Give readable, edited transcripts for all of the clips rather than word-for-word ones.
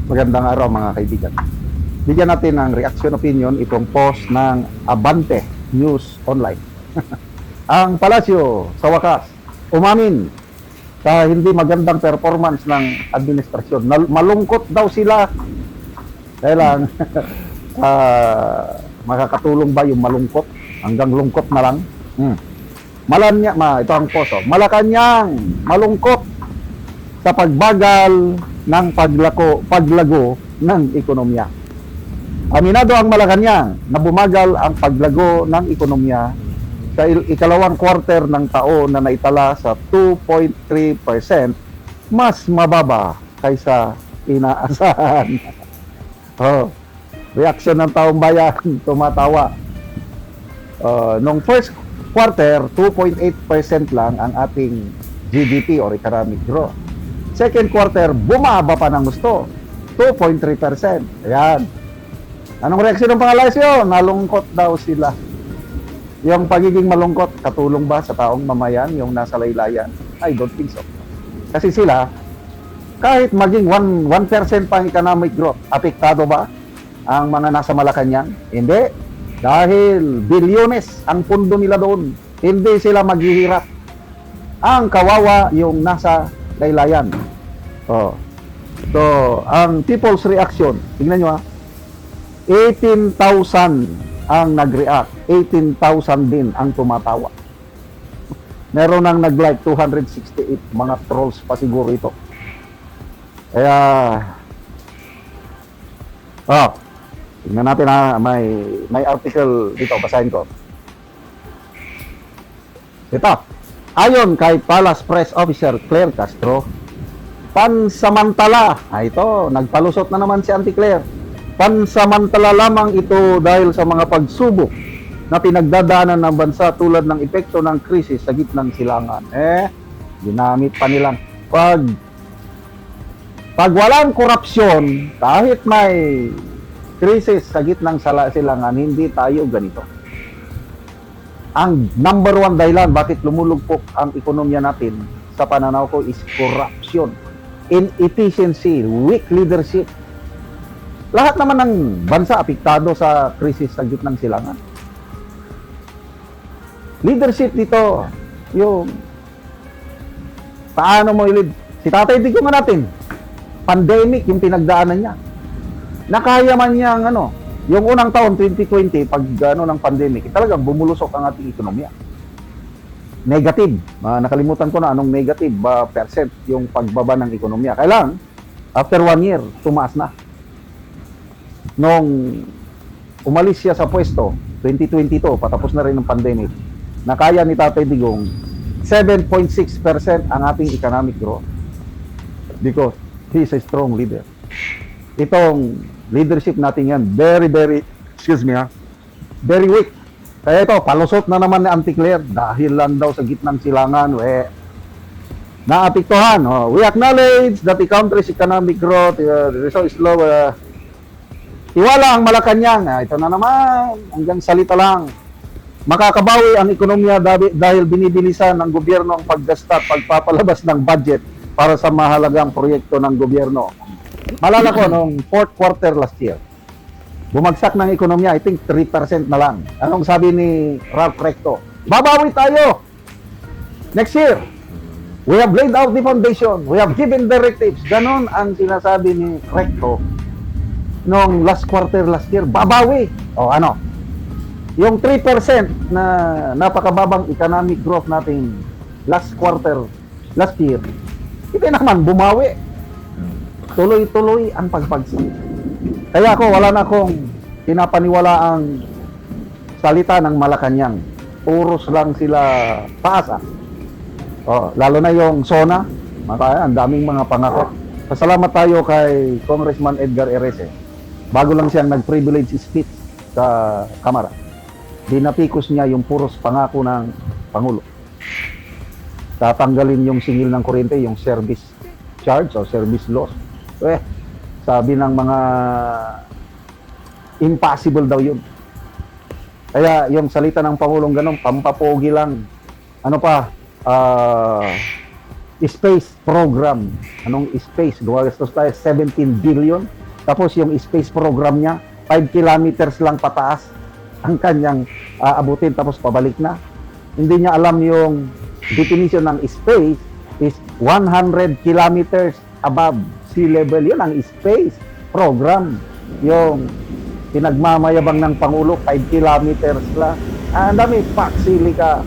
Magandang araw mga kaibigan. Bigyan natin ng reaction opinion itong post ng Abante News Online. Ang palasyo sa wakas umamin sa hindi magandang performance ng administrasyon. Malungkot daw sila. Kaya lang, makakatulong ba yung malungkot? Hanggang lungkot na lang. Ito ang post. Malacanang malungkot sa pagbagal ng paglago ng ekonomiya. Aminado ang Malacanang na bumagal ang paglago ng ekonomiya sa ikalawang quarter ng taon na naitala sa 2.3%, mas mababa kaysa inaasahan. Reaction ng taong bayan, tumatawa. Nung first quarter, 2.8% lang ang ating GDP or economic growth. Second quarter, bumaba pa ng gusto. 2.3%. Ayan. Anong reaksyon ng pangalasyo? Nalungkot daw sila. Yung pagiging malungkot, katulong ba sa taong mamayan, yung nasa laylayan? I don't think so. Kasi sila, kahit maging 1% pang economic growth, apektado ba ang mga nasa Malacanang? Hindi. Dahil bilyones ang pundo nila doon. Hindi sila maghihirap. Ang kawawa yung nasa laylayan. So, ang people's reaction, tingnan nyo 18,000 ang nag-react. 18,000 din ang tumatawa. Meron nang nag-like 268. Mga trolls pa siguro ito. Kaya, tingnan natin may article dito, basahin ko. Ito, ayon kay Palace Press Officer Claire Castro, pansamantala, ito, nagpalusot na naman si Auntie Claire. Pansamantala lamang ito dahil sa mga pagsubok na pinagdadaanan ng bansa tulad ng epekto ng krisis sa gitnang silangan. Ginamit pa nilang pag walang korupsyon, kahit may krisis sa gitnang silangan, hindi tayo ganito. Ang number one dahilan bakit lumulugpok ang ekonomiya natin sa pananaw ko is corruption, inefficiency, weak leadership. Lahat naman ng bansa apektado sa krisis sa gitnang silangan. Leadership dito, yung paano mo ilid. Si Tatay Digong natin, pandemic yung pinagdaanan niya. Nakaya man niya yung unang taon 2020 pag ng pandemic, talagang bumulusok ang ating ekonomiya. Negative. Nakalimutan ko na anong negative percent yung pagbaba ng ekonomiya. Kailan after 1 year, tumaas na. Nung umalis siya sa pwesto, 2022, patapos na rin ng pandemic, nakaya ni Tatay Digong 7.6% ang ating economic growth because he's a strong leader. Itong leadership natin yan, very weak. Kaya ito, palusot na naman ni Auntie Claire dahil lang daw sa gitnang silangan, naapektuhan. We acknowledge that the country's economic growth is low. Iwala ang Malacanang. Ito na naman, hanggang salita lang. Makakabawi ang ekonomiya dahil binibilisan ng gobyerno ang paggasta at pagpapalabas ng budget para sa mahalagang proyekto ng gobyerno. Malala ko, nung fourth quarter last year, bumagsak ng ekonomiya, I think 3% na lang. Anong sabi ni Ralph Recto? Babawi tayo! Next year, we have laid out the foundation, we have given directives. Ganon ang sinasabi ni Recto nung last quarter last year, babawi. Yung 3% na napakababang economic growth natin last quarter last year, hindi naman bumawi. Tuloy-tuloy ang pagbagsak. Kaya wala na akong pinapaniwala ang salita ng Malacanang. Puros lang sila paasa. Lalo na yung SONA, ang daming mga pangako. Pasalamat tayo kay Congressman Edgar Erese. Bago lang siyang nag-privilege speech sa Kamara, dinapikos niya yung puros pangako ng Pangulo. Tatanggalin yung singil ng kuryente, yung service charge o service loss. Sabi ng mga impossible daw yun. Kaya yung salita ng Pangulong ganun, pampapogi lang. space program. Anong space? Gumagastos tayo 17 billion. Tapos yung space program niya, 5 kilometers lang pataas ang kanyang aabutin tapos pabalik na. Hindi niya alam yung definition ng space is 100 kilometers above sea level. Yun ang space program. Yung pinagmamayabang ng Pangulo, 5 kilometers lang. Ang dami, paksili ka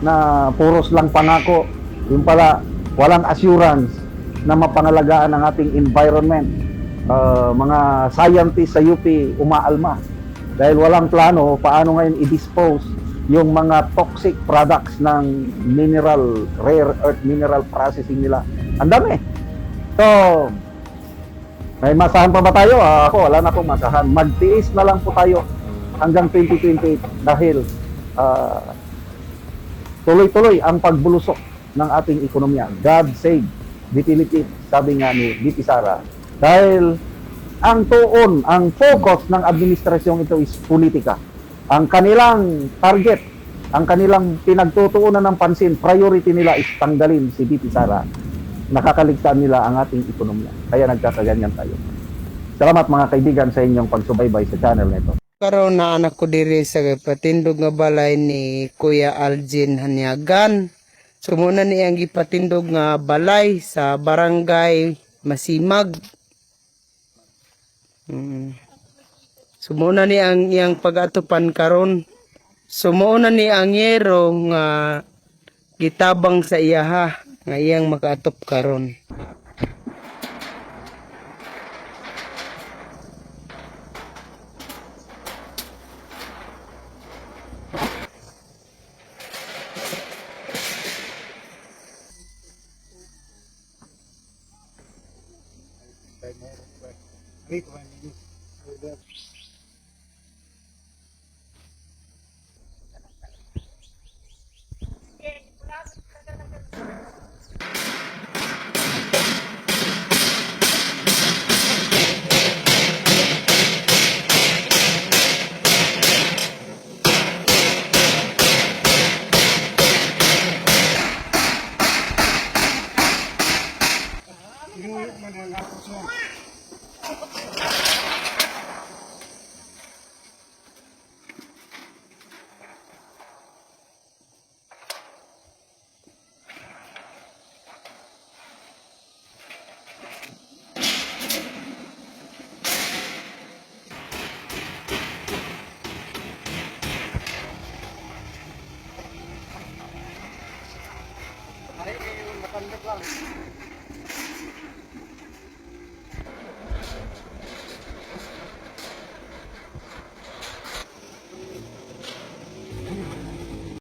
na puros lang pangako. Yung pala, walang assurance na mapangalagaan ang ating environment. Mga scientists sa UP umaalma dahil walang plano paano ngayon i-dispose yung mga toxic products ng mineral, rare earth mineral processing nila. Ang dami. So, may masahan pa ba tayo? Ako, wala na akong masahan. Magtiis na lang po tayo hanggang 2028 dahil tuloy-tuloy ang pagbulusok ng ating ekonomiya. God save the Philippines, sabi nga ni VP Sara. Dahil ang tuon, ang focus ng administrasyong ito is politika. Ang kanilang target, ang kanilang pinagtutuunan ng pansin, priority nila is tanggalin si VP Sara. Nakakaligtaan nila ang ating ekonomiya. Kaya nagkakaganyan tayo. Salamat mga kaibigan sa inyong pagsubaybay sa channel nito. Karon na anak ko diri sa patindog nga balay ni Kuya Algin Hanyagan. Sumuna ni ang gipatindog nga balay sa barangay Masimag. Sumuna ni ang iyang pag-atupan karon. Sumuna ni ang yero nga gitabang sa iyaha nga iyang makaatop karon.